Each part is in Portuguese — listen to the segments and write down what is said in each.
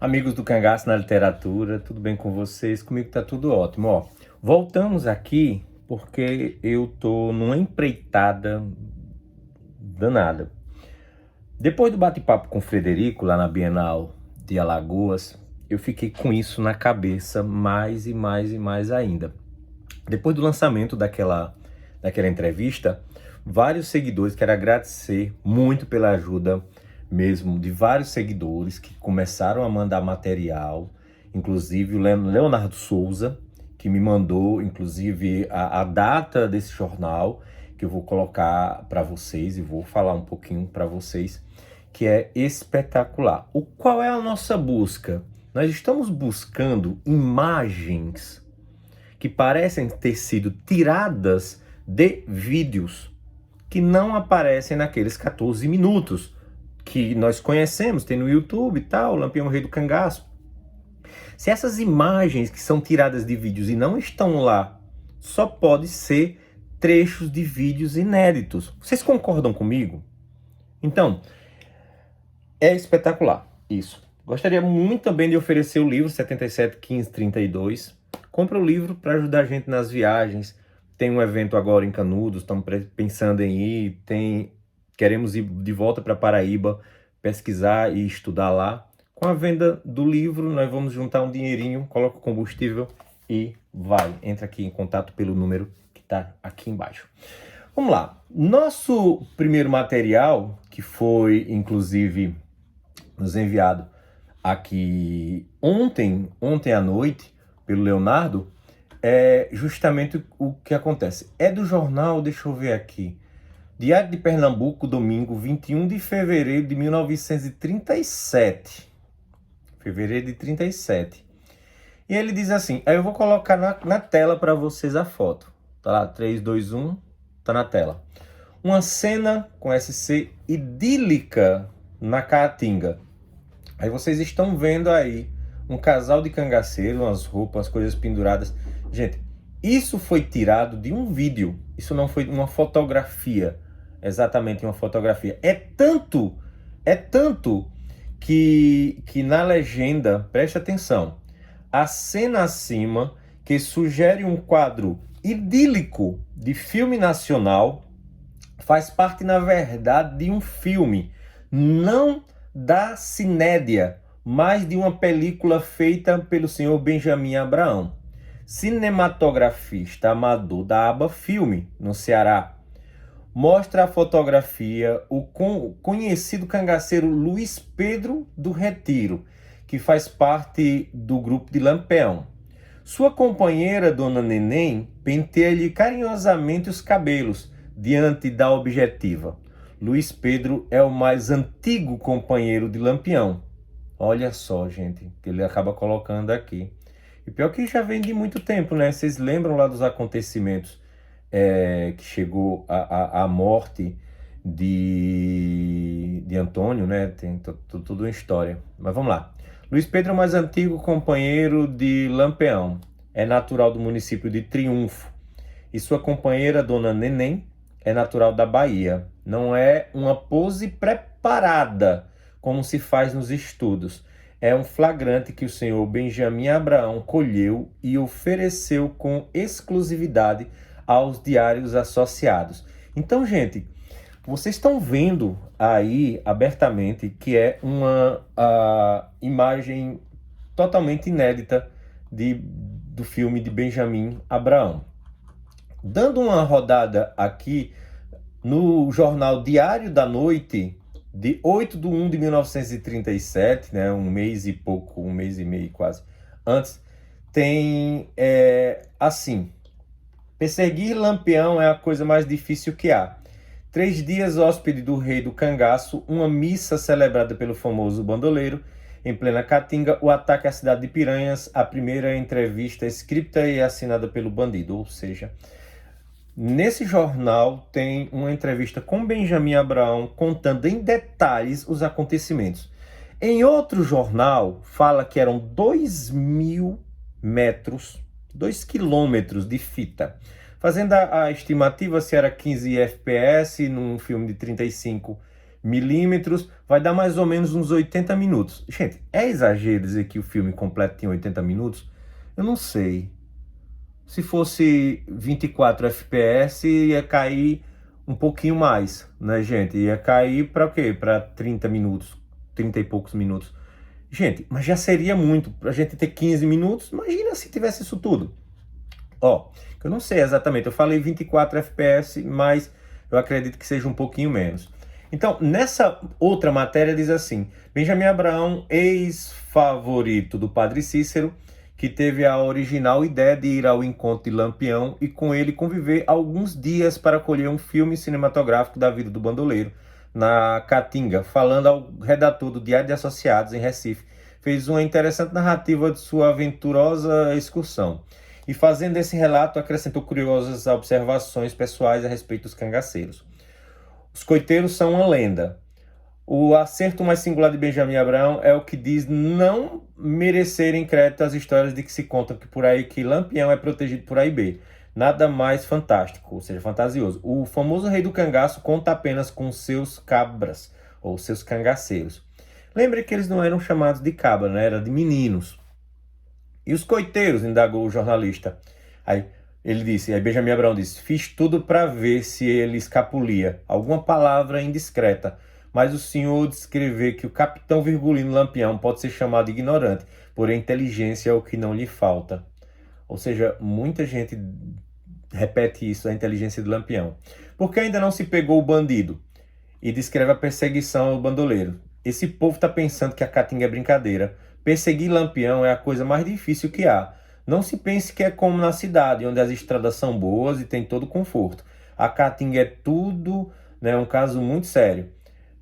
Amigos do Cangaço na Literatura, tudo bem com vocês? Comigo tá tudo ótimo. Voltamos aqui porque eu tô numa empreitada danada. Depois do bate-papo com o Frederico lá na Bienal de Alagoas, eu fiquei com isso na cabeça mais e mais e mais ainda. Depois do lançamento daquela entrevista, vários seguidores, quero agradecer muito pela ajuda mesmo de vários seguidores que começaram a mandar material, inclusive o Leonardo Souza, que me mandou inclusive a data desse jornal, que eu vou colocar para vocês e vou falar um pouquinho para vocês, que é espetacular. Qual é a nossa busca? Nós estamos buscando imagens que parecem ter sido tiradas de vídeos que não aparecem naqueles 14 minutos que nós conhecemos, tem no YouTube e tal, Lampião Rei do Cangaço. Se essas imagens que são tiradas de vídeos e não estão lá, só pode ser trechos de vídeos inéditos. Vocês concordam comigo? Então, é espetacular isso. Gostaria muito também de oferecer o livro 771532. Compra o livro para ajudar a gente nas viagens. Tem um evento agora em Canudos, estamos pensando em ir. Queremos ir de volta para Paraíba, pesquisar e estudar lá. Com a venda do livro, nós vamos juntar um dinheirinho, coloca o combustível e vai. Entra aqui em contato pelo número que está aqui embaixo. Vamos lá. Nosso primeiro material, que foi inclusive nos enviado aqui ontem à noite, pelo Leonardo, é justamente o que acontece. É do jornal, deixa eu ver aqui, Diário de Pernambuco, domingo, 21 de fevereiro de 1937. Fevereiro de 37. E ele diz assim, aí eu vou colocar na tela para vocês a foto. Tá lá, 3, 2, 1, tá na tela. Uma cena com SC idílica na Caatinga. Aí vocês estão vendo aí um casal de cangaceiro, umas roupas, coisas penduradas. Gente, isso foi tirado de um vídeo. Isso não foi uma fotografia. Exatamente uma fotografia. É tanto que na legenda, preste atenção, a cena acima que sugere um quadro idílico de filme nacional faz parte, na verdade, de um filme, não da Cinédia, mas de uma película feita pelo senhor Benjamin Abraão, cinematografista amador da aba Filme, no Ceará. Mostra a fotografia o conhecido cangaceiro Luiz Pedro do Retiro, que faz parte do grupo de Lampião. Sua companheira, Dona Neném, penteia-lhe carinhosamente os cabelos diante da objetiva. Luiz Pedro é o mais antigo companheiro de Lampião. Olha só, gente, que ele acaba colocando aqui. E pior que já vem de muito tempo, né? Vocês lembram lá dos acontecimentos que chegou a morte de Antônio, né? Tem tudo uma história. Mas vamos lá. Luiz Pedro é o mais antigo companheiro de Lampião. É natural do município de Triunfo. E sua companheira, Dona Neném, é natural da Bahia. Não é uma pose preparada, como se faz nos estudos. É um flagrante que o senhor Benjamin Abraão colheu e ofereceu com exclusividade aos diários associados. Então, gente, vocês estão vendo aí abertamente que é uma imagem totalmente inédita do filme de Benjamin Abraão. Dando uma rodada aqui no jornal Diário da Noite, de 8/1 de 1937, né, um mês e pouco, um mês e meio quase, antes, tem assim: perseguir Lampião é a coisa mais difícil que há. 3 dias hóspede do rei do cangaço, uma missa celebrada pelo famoso bandoleiro, em plena Caatinga, o ataque à cidade de Piranhas, a primeira entrevista escrita e assinada pelo bandido. Ou seja, nesse jornal tem uma entrevista com Benjamin Abraão contando em detalhes os acontecimentos. Em outro jornal, fala que eram 2.000 metros, 2 quilômetros de fita. Fazendo a estimativa, se era 15 FPS num filme de 35 milímetros, vai dar mais ou menos uns 80 minutos. Gente, é exagero dizer que o filme completo tem 80 minutos? Eu não sei. Se fosse 24 FPS, ia cair um pouquinho mais, né, gente? Ia cair para o quê? Para 30 minutos, 30 e poucos minutos. Gente, mas já seria muito. Pra gente ter 15 minutos, imagina se tivesse isso tudo. Ó, eu não sei exatamente, eu falei 24 FPS, mas eu acredito que seja um pouquinho menos. Então, nessa outra matéria diz assim: Benjamin Abraão, ex-favorito do Padre Cícero, que teve a original ideia de ir ao encontro de Lampião e com ele conviver alguns dias para colher um filme cinematográfico da vida do bandoleiro na Caatinga, falando ao redator do Diário de Associados em Recife, fez uma interessante narrativa de sua aventurosa excursão. E fazendo esse relato, acrescentou curiosas observações pessoais a respeito dos cangaceiros. Os coiteiros são uma lenda. O acerto mais singular de Benjamin Abraão é o que diz não merecerem crédito as histórias de que se contam que por aí que Lampião é protegido por A e B. Nada mais fantástico, ou seja, fantasioso. O famoso rei do cangaço conta apenas com seus cabras, ou seus cangaceiros. Lembre que eles não eram chamados de cabra, né? Era de meninos. E os coiteiros, indagou o jornalista. Aí Benjamin Abraão disse, fiz tudo para ver se ele escapulia. Alguma palavra indiscreta. Mas o senhor descrever que o capitão Virgulino Lampião pode ser chamado ignorante, porém inteligência é o que não lhe falta. Ou seja, muita gente repete isso, a inteligência de Lampião. Porque ainda não se pegou o bandido? E descreve a perseguição ao bandoleiro. Esse povo está pensando que a Caatinga é brincadeira. Perseguir Lampião é a coisa mais difícil que há. Não se pense que é como na cidade, onde as estradas são boas e tem todo conforto. A Caatinga é tudo, né, um caso muito sério.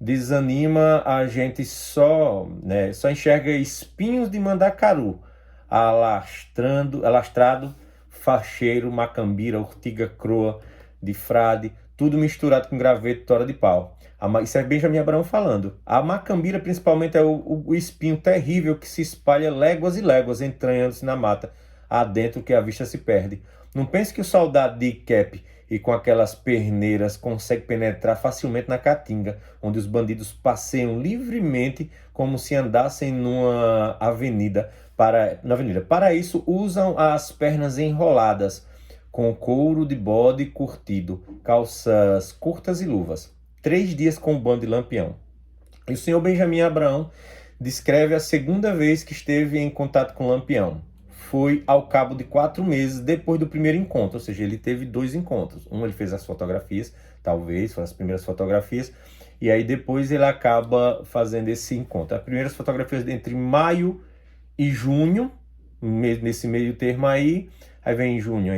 Desanima a gente só enxerga espinhos de mandacaru, alastrado, facheiro, macambira, ortiga croa, de frade, tudo misturado com graveto e tora de pau. Isso é Benjamin Abraão falando. A macambira, principalmente, é o espinho terrível que se espalha léguas e léguas, entranhando-se na mata, adentro que a vista se perde. Não pense que o soldado de cap e com aquelas perneiras consegue penetrar facilmente na Caatinga, onde os bandidos passeiam livremente como se andassem numa avenida. Para isso, usam as pernas enroladas, com couro de bode curtido, calças curtas e luvas. 3 dias com o bando de Lampião. E o senhor Benjamin Abraão descreve a segunda vez que esteve em contato com Lampião. Foi ao cabo de 4 meses depois do primeiro encontro, ou seja, ele teve 2 encontros. Um ele fez as fotografias, talvez, foram as primeiras fotografias, e aí depois ele acaba fazendo esse encontro. As primeiras fotografias entre maio e junho, nesse meio termo aí vem junho,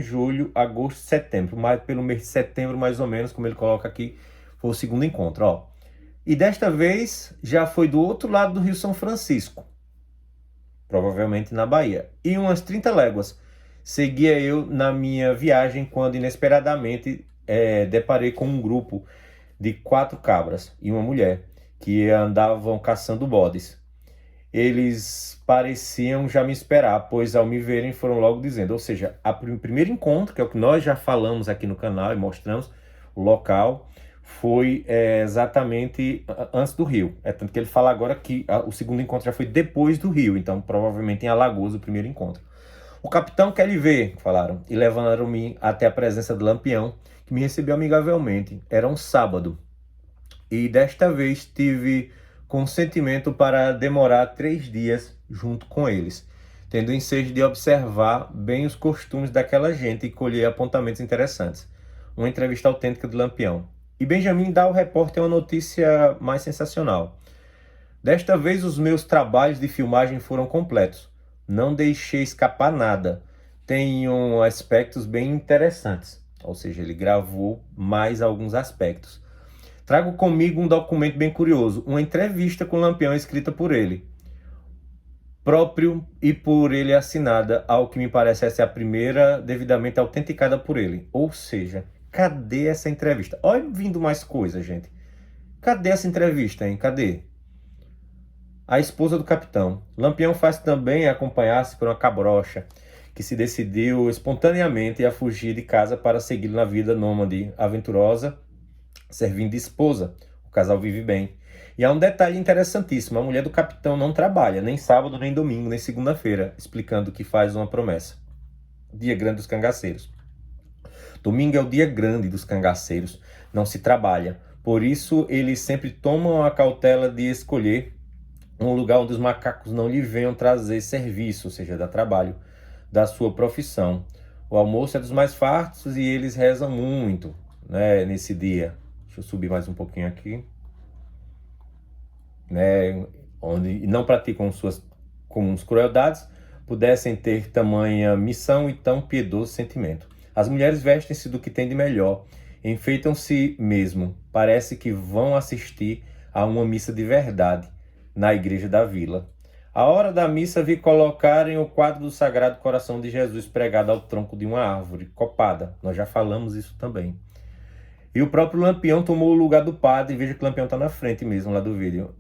julho, agosto, setembro, pelo mês de setembro mais ou menos, como ele coloca aqui, foi o segundo encontro, ó. E desta vez já foi do outro lado do Rio São Francisco, provavelmente na Bahia, e umas 30 léguas. Seguia eu na minha viagem quando inesperadamente deparei com um grupo de 4 cabras e uma mulher que andavam caçando bodes. Eles pareciam já me esperar, pois ao me verem foram logo dizendo, ou seja, o primeiro encontro, que é o que nós já falamos aqui no canal e mostramos, o local, foi exatamente antes do rio. É tanto que ele fala agora que o segundo encontro já foi depois do rio, então provavelmente em Alagoas o primeiro encontro. O capitão quer lhe ver, falaram, e levaram-me até a presença do Lampião, que me recebeu amigavelmente. Era um sábado, e desta vez tive consentimento para demorar 3 dias junto com eles, tendo o ensejo de observar bem os costumes daquela gente e colher apontamentos interessantes. Uma entrevista autêntica do Lampião. E Benjamin dá ao repórter uma notícia mais sensacional. Desta vez os meus trabalhos de filmagem foram completos. Não deixei escapar nada. Tenho aspectos bem interessantes. Ou seja, ele gravou mais alguns aspectos. Trago comigo um documento bem curioso, uma entrevista com o Lampião escrita por ele, próprio e por ele assinada, ao que me parece essa é a primeira devidamente autenticada por ele. Ou seja, cadê essa entrevista? Olha vindo mais coisa, gente. Cadê essa entrevista, hein? Cadê? A esposa do capitão. Lampião faz também acompanhar-se por uma cabrocha, que se decidiu espontaneamente a fugir de casa para seguir na vida nômade aventurosa servindo de esposa. O casal vive bem. E há um detalhe interessantíssimo: a mulher do capitão não trabalha, nem sábado, nem domingo, nem segunda-feira, explicando que faz uma promessa. Dia grande dos cangaceiros. Domingo é o dia grande dos cangaceiros, não se trabalha. Por isso, eles sempre tomam a cautela de escolher um lugar onde os macacos não lhe venham trazer serviço, ou seja, dar trabalho da sua profissão. O almoço é dos mais fartos e eles rezam muito, né, nesse dia. Deixa eu subir mais um pouquinho aqui. Né, onde não praticam suas comuns crueldades, pudessem ter tamanha missão e tão piedoso sentimento. As mulheres vestem-se do que tem de melhor, enfeitam-se mesmo, parece que vão assistir a uma missa de verdade na igreja da vila. A hora da missa vi colocarem o quadro do Sagrado Coração de Jesus pregado ao tronco de uma árvore copada. Nós já falamos isso também. E o próprio Lampião tomou o lugar do padre. Veja que o Lampião está na frente mesmo lá do vídeo.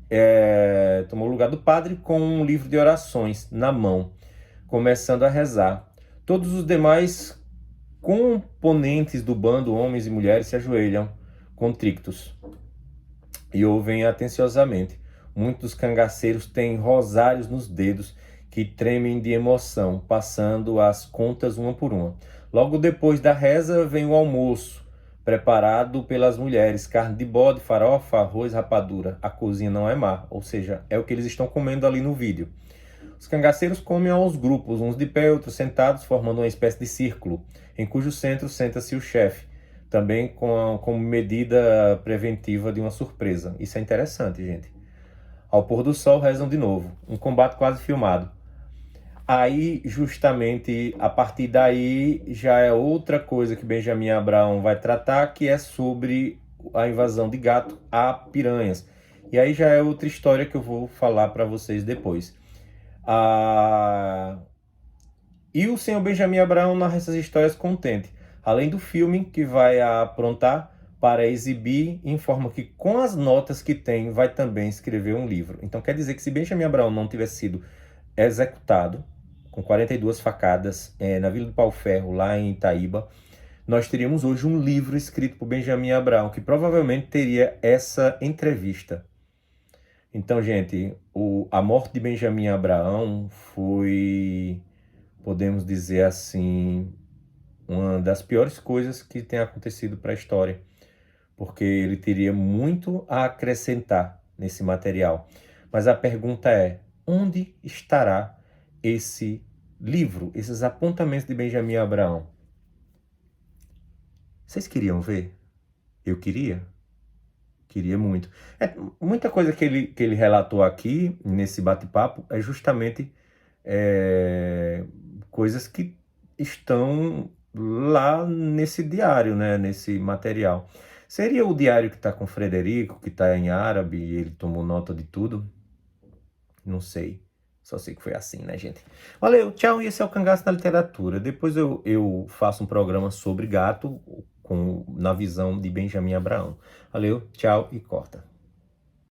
Tomou o lugar do padre com um livro de orações na mão, começando a rezar. Todos os demais componentes do bando, homens e mulheres, se ajoelham contrictos e ouvem atenciosamente. Muitos dos cangaceiros têm rosários nos dedos que tremem de emoção, passando as contas uma por uma. Logo depois da reza vem o almoço, preparado pelas mulheres: carne de bode, farofa, arroz, rapadura. A cozinha não é má, ou seja, é o que eles estão comendo ali no vídeo. Os cangaceiros comem aos grupos, uns de pé, outros sentados, formando uma espécie de círculo, em cujo centro senta-se o chefe, também como medida preventiva de uma surpresa. Isso é interessante, gente. Ao pôr do sol rezam de novo, um combate quase filmado. Aí, justamente, a partir daí, já é outra coisa que Benjamin Abraão vai tratar, que é sobre a invasão de gato a piranhas. E aí já é outra história que eu vou falar para vocês depois. E o senhor Benjamin Abraão narra essas histórias contente, além do filme que vai aprontar para exibir, informa que com as notas que tem, vai também escrever um livro. Então quer dizer que se Benjamin Abraão não tivesse sido executado com 42 facadas na Vila do Pau-Ferro, lá em Itaíba, nós teríamos hoje um livro escrito por Benjamin Abraão, que provavelmente teria essa entrevista. Então, gente, a morte de Benjamin Abraão foi, podemos dizer assim, uma das piores coisas que tem acontecido para a história, porque ele teria muito a acrescentar nesse material. Mas a pergunta é: onde estará esse livro, esses apontamentos de Benjamin Abraão? Vocês queriam ver? Eu queria. Queria muito. Muita coisa que ele relatou aqui, nesse bate-papo, é justamente coisas que estão lá nesse diário, né, nesse material. Seria o diário que está com Frederico, que está em árabe, e ele tomou nota de tudo? Não sei. Só sei que foi assim, né, gente? Valeu, tchau. E esse é o Cangaço na Literatura. Depois eu faço um programa sobre gato na visão de Benjamin Abraão. Valeu, tchau e corta.